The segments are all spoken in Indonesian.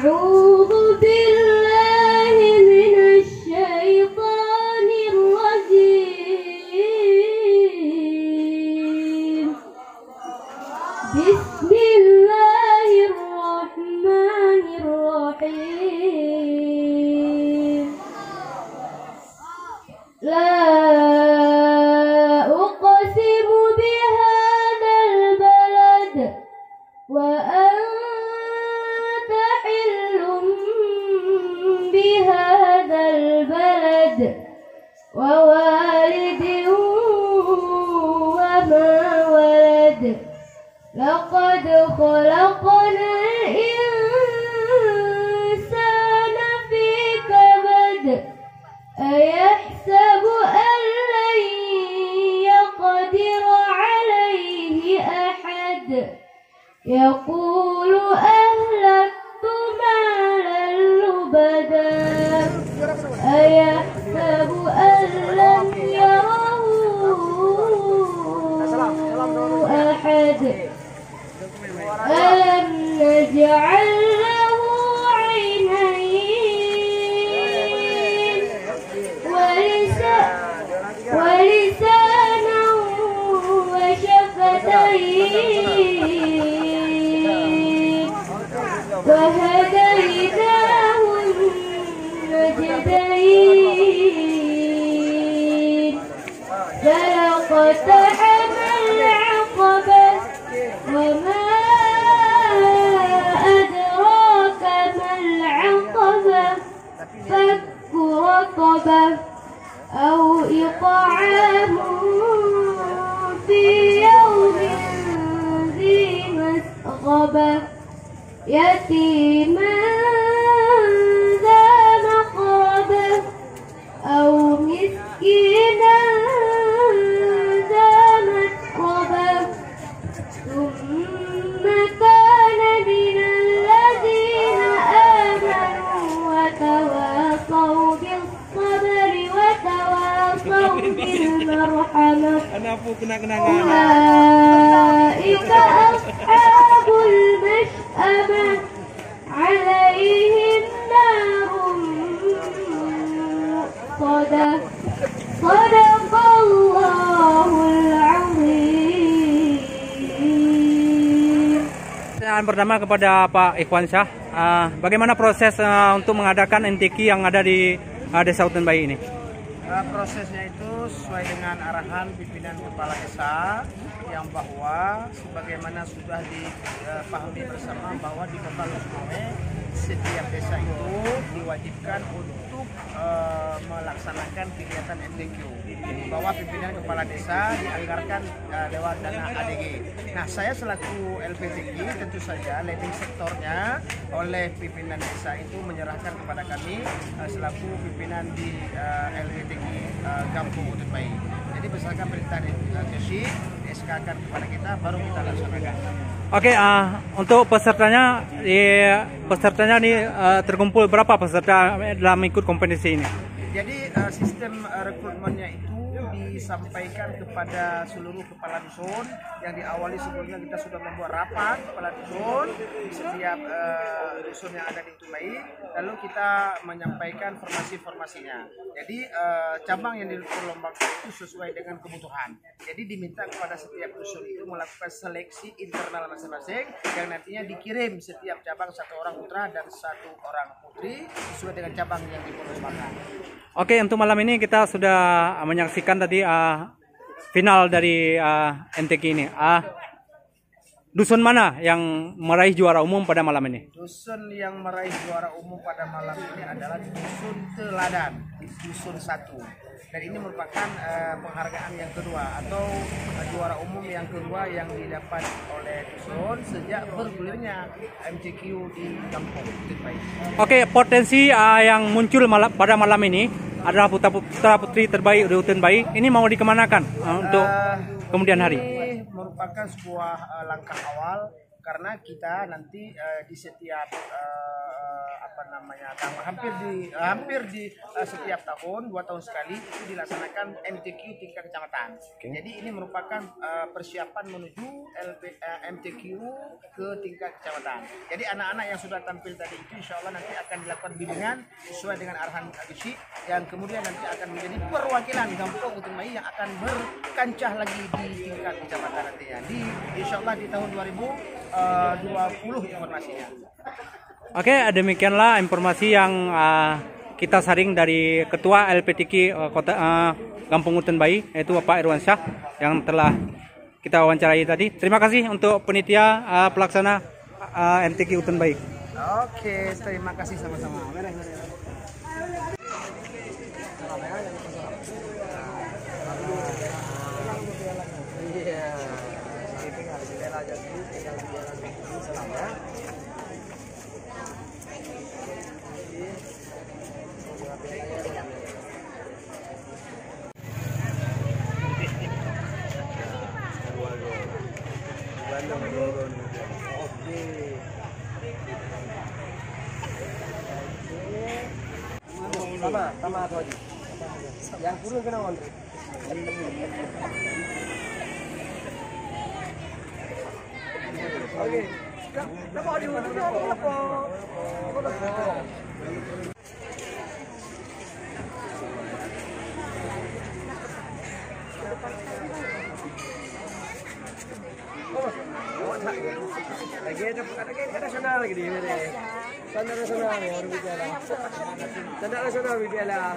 أعوذ بالله من الشيطان الرجيم. بسم الله الرحمن الرحيم. لا أقسم بهذا البلد وأنت حل بهذا البلد ووالد وما ولد. لقد خلقنا الإنسان في كبد. أيحسب أن لن يقدر عليه أحد. يقول أهلكت مالا لبدا. أيحسب أن لم يره أحد. ألم نجعل له عينين ولسانا وشفتين وهديناه النجدين. فلاقتحم العقبة وما أدراك ما العقبة. فك رقبة أو إطعام في يوم ذي مسغبة. يتيما ذا مقربة أو مسكينا ذا متربة. ثم كان من الذين آمنوا وتواصوا بالصبر وتواصوا بالمرحمة. أولئك أصحاب المشأمة. عليهم نار مؤصدة. صدق الله العظيم. Saya pertama kepada Pak Ikhwan Syah, bagaimana proses untuk mengadakan NTQ yang ada di Desa Hutan Bayi ini? Prosesnya itu sesuai dengan arahan pimpinan kepala desa yang bahwa sebagaimana sudah dipahami bersama bahwa di Kota Lusmame setiap desa itu diwajibkan untuk melaksanakan kegiatan NTQ. Bahwa pimpinan kepala desa dianggarkan lewat dana ADG. Nah, saya selaku LPTQ tentu saja leading sektornya oleh pimpinan desa itu menyerahkan kepada kami selaku pimpinan di LPTQ Kampung Hutan Bayi. Jadi berdasarkan perintah Kesi, SK-kan kepada kita baru kita laksanakan. Oke, untuk pesertanya ini terkumpul berapa peserta dalam ikut kompetisi ini? Jadi sistem rekrutmennya itu disampaikan kepada seluruh kepala dusun yang diawali sebelumnya kita sudah membuat rapat kepala dusun di setiap dusun yang ada di Tumbai, lalu kita menyampaikan formasi-formasinya. Jadi cabang yang diperlombakan itu sesuai dengan kebutuhan. Jadi diminta kepada setiap dusun itu melakukan seleksi internal masing-masing yang nantinya dikirim setiap cabang satu orang putra dan satu orang putri sesuai dengan cabang yang diperlombakan. Oke, untuk malam ini kita sudah menyaksikan tadi final dari NTQ ini. Dusun mana yang meraih juara umum pada malam ini? Dusun yang meraih juara umum pada malam ini adalah Dusun Teladan, Dusun 1. Dan ini merupakan penghargaan yang kedua atau juara umum yang kedua yang didapat oleh dusun sejak bergulirnya MTQ di Kampung Hutan Bayi. Oke, potensi yang muncul pada malam ini adalah putra putri terbaik di Hutan Bayi. Ini mau dikemanakan untuk kemudian hari? Ini merupakan sebuah langkah awal karena kita nanti di setiap hampir di setiap tahun 2 tahun sekali itu dilaksanakan MTQ tingkat kecamatan. Jadi ini merupakan persiapan menuju MTQ ke tingkat kecamatan. Jadi anak-anak yang sudah tampil tadi itu insya Allah nanti akan dilakukan bimbingan sesuai dengan arahan Agusi, yang kemudian nanti akan menjadi perwakilan Kampung Utun Mai yang akan berkancah lagi di tingkat kecamatan nantinya. Insya Allah di tahun 2020 informasinya. Oke, demikianlah informasi yang kita saring dari Ketua LPTQ Kota Kampung Utun Bai, yaitu Bapak Irwansyah yang telah kita wawancarai tadi. Terima kasih untuk penitia pelaksana MTQ Utun Bai. Oke, terima kasih sama-sama. Sama tu aja. Yang kurun kena Andre. Okey. Dapat di mana? Lagi ada nasional lagi di mana? Standar nasional ya baru bicara. Standar nasional bicara.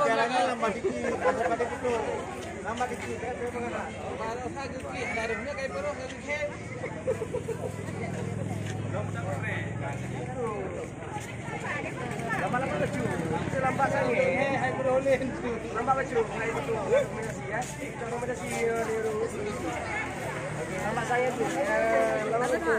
Jalannya lambat dikit, lambat itu. Lambat dikit, saya mengenal. Kalau saya dikit, darahnya kayak perut dikit. Lama-lama baju, itu lambat sangat. Hai beroleh tu. Lambat baju, hai itu. Rekomendasi ya. Rekomendasi lambat saya tu. Lambat tu.